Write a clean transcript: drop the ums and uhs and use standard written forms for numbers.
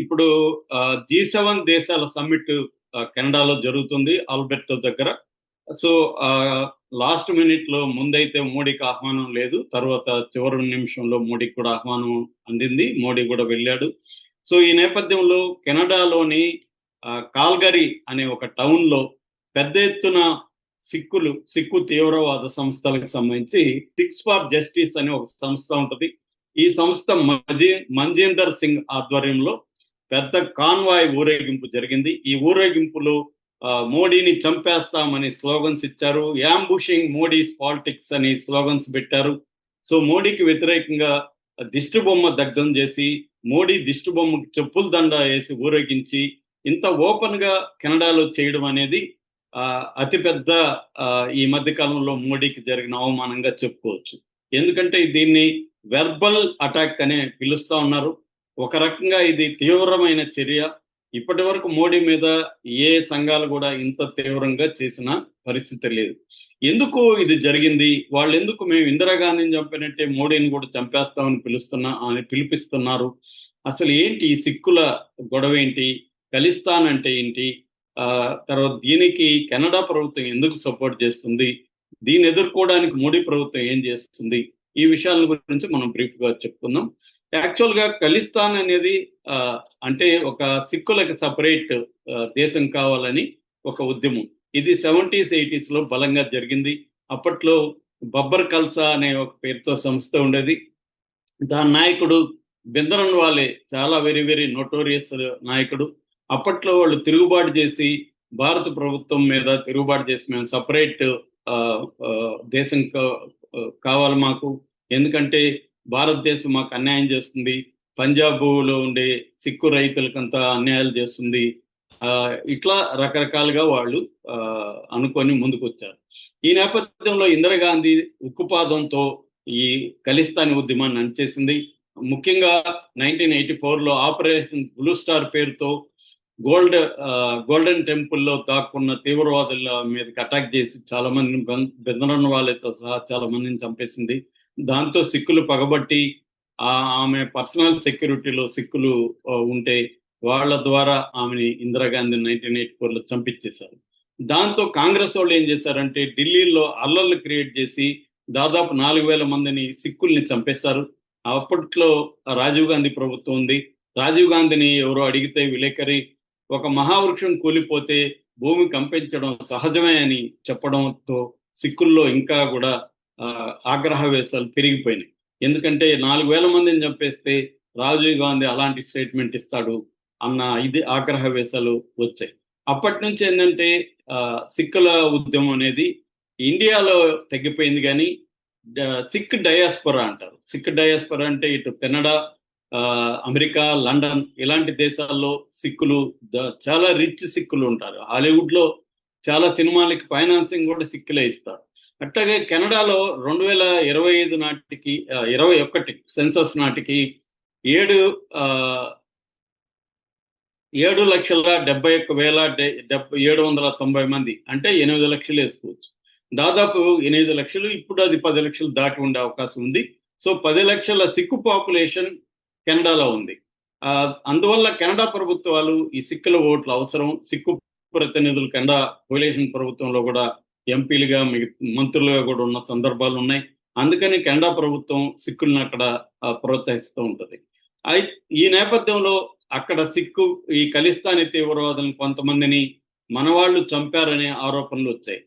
ఇప్పుడు G7 దేశాల summit కెనడాలో జరుగుతుంది ఆల్బర్టో దగ్గర. సో లాస్ట్ మినిట్‌లో ముందైతే మోడీకి ఆహ్వానం లేదు. తర్వాత చివరి నిమిషంలో మోడీకి కూడా ఆహ్వానం అందింది. మోడీ కూడా వెళ్ళాడు. సో ఈ నేపథ్యంలో కెనడాలోని కాల్గరీ అనే ఒక టౌన్‌లో పెద్ద ఎత్తున సిక్కు తీవ్రవాద సంస్థలకు సంబంధించి 'సిక్స్ ఫర్ జస్టిస్' అనే ఒక సంస్థ ఉంటది. ఈ సంస్థ మంజీందర్ సింగ్ ఆధ్వర్యంలో పెద్ద కాన్వాయ్ ఊరేగింపు జరిగింది. ఈ ఊరేగింపులో మోడీని చంపేస్తామని స్లోగన్స్ ఇచ్చారు. యాంబుషింగ్ మోడీస్ పాలిటిక్స్ అని స్లోగన్స్ పెట్టారు. సో మోడీకి వ్యతిరేకంగా దిష్టి బొమ్మ దగ్ధం చేసి, మోడీ దిష్టి బొమ్మకు చెప్పుల దండ వేసి ఊరేగించి, ఇంత ఓపెన్ గా కెనడాలో చేయడం అనేది అతిపెద్ద ఈ మధ్య కాలంలో మోడీకి జరిగిన అవమానంగా చెప్పుకోవచ్చు. ఎందుకంటే దీన్ని వెర్బల్ అటాక్ అనే పిలుస్తా ఉన్నారు. ఒక రకంగా ఇది తీవ్రమైన చర్య. ఇప్పటి వరకు మోడీ మీద ఏ సంఘాలు కూడా ఇంత తీవ్రంగా చేసిన పరిస్థితి లేదు. ఎందుకు ఇది జరిగింది? వాళ్ళు ఎందుకు మేము ఇందిరాగాంధీని చంపినట్టే మోడీని కూడా చంపేస్తామని పిలిపిస్తున్నారు? అసలు ఏంటి ఈ సిక్కుల గొడవ ఏంటి? ఖలిస్తాన్ అంటే ఏంటి? తర్వాత దీనికి కెనడా ప్రభుత్వం ఎందుకు సపోర్ట్ చేస్తుంది? దీన్ని ఎదుర్కోవడానికి మోడీ ప్రభుత్వం ఏం చేస్తుంది? ఈ విషయాల గురించి మనం బ్రీఫ్ గా చెప్పుకుందాం. యాక్చువల్ గా ఖలిస్తాన్ అనేది అంటే ఒక సిక్కులకు సపరేట్ దేశం కావాలని ఒక ఉద్యమం. ఇది 70s 80s లో బలంగా జరిగింది. అప్పట్లో బబ్బర్ కల్సా అనే ఒక పేరుతో సంస్థ ఉండేది. దాని నాయకుడు బింద్రన్ వాలే చాలా వెరీ వెరీ నోటోరియస్ నాయకుడు. అప్పట్లో వాళ్ళు తిరుగుబాటు చేసి భారత ప్రభుత్వం మీద తిరుగుబాటు చేసి మేము సపరేట్ దేశం కావాలి మాకు, ఎందుకంటే భారతదేశం మాకు అన్యాయం చేస్తుంది, పంజాబ్లో ఉండే సిక్కు రైతులకంతా అన్యాయాలు చేస్తుంది, ఇట్లా రకరకాలుగా వాళ్ళు అనుకొని ముందుకు వచ్చారు. ఈ నేపథ్యంలో ఇందిరాగాంధీ ఉక్కుపాదంతో ఈ ఖలిస్తానీ ఉద్యమాన్ని అణచేసింది. ముఖ్యంగా 1984లో ఆపరేషన్ బ్లూ స్టార్ పేరుతో గోల్డెన్ టెంపుల్లో దాక్కున్న తీవ్రవాదుల మీదకి అటాక్ చేసి చాలా మందిని బెందరన్ వాళ్ళతో సహా చాలా మందిని చంపేసింది. దాంతో సిక్కులు పగబట్టి ఆమె పర్సనల్ సెక్యూరిటీలో సిక్కులు ఉంటే వాళ్ళ ద్వారా ఆమెని ఇందిరాగాంధీ 1984లో చంపించేశారు. దాంతో కాంగ్రెస్ వాళ్ళు ఏం చేశారంటే ఢిల్లీలో అల్లర్లు క్రియేట్ చేసి దాదాపు 4,000 మందిని సిక్కుల్ని చంపేశారు. అప్పట్లో రాజీవ్ గాంధీ ప్రభుత్వం ఉంది. రాజీవ్ గాంధీని ఎవరో అడిగితే విలేకరి ఒక మహావృక్షం కూలిపోతే భూమి కంపించడం సహజమే అని చెప్పడంతో సిక్కుల్లో ఇంకా కూడా ఆగ్రహవేశాలు పెరిగిపోయినాయి. ఎందుకంటే 4,000 మందిని చంపేస్తే రాజీవ్ గాంధీ అలాంటి స్టేట్మెంట్ ఇస్తాడు అన్న ఇది ఆగ్రహవేశాలు వచ్చాయి. అప్పటి నుంచి ఏంటంటే సిక్కుల ఉద్యమం అనేది ఇండియాలో తగ్గిపోయింది. కానీ సిక్ డయాస్పొరా అంటారు. సిక్ డయాస్పొరా అంటే ఇటు కెనడా, అమెరికా, లండన్ ఇలాంటి దేశాల్లో సిక్కులు చాలా రిచ్ సిక్కులు ఉంటారు. హాలీవుడ్ లో చాలా సినిమాలకి ఫైనాన్సింగ్ కూడా సిక్కులే ఇస్తారు. అట్లాగే కెనడాలో 2025 నాటికి 21 సెన్సస్ నాటికి 7,71,790 మంది, అంటే 8 లక్షలు వేసుకోవచ్చు. దాదాపు 8 లక్షలు, ఇప్పుడు అది 10 లక్షలు దాటి ఉండే అవకాశం ఉంది. సో 10 లక్షల సిక్కు పాపులేషన్ కెనడాలో ఉంది. అందువల్ల కెనడా ప్రభుత్వాలు ఈ సిక్కుల ఓట్లు అవసరం. సిక్కు ప్రతినిధులు కెనడా కోalition ప్రభుత్వంలో కూడా ఎంపీలుగా మంత్రులుగా కూడా ఉన్న సందర్భాలు ఉన్నాయి. అందుకని కెనడా ప్రభుత్వం సిక్కుల్ని అక్కడ ప్రోత్సహిస్తూ ఉంటది. ఈ నేపథ్యంలో అక్కడ ఈ ఖలిస్తానీ తీవ్రవాదులను కొంతమందిని మనవాళ్లు చంపారనే ఆరోపణలు వచ్చాయి.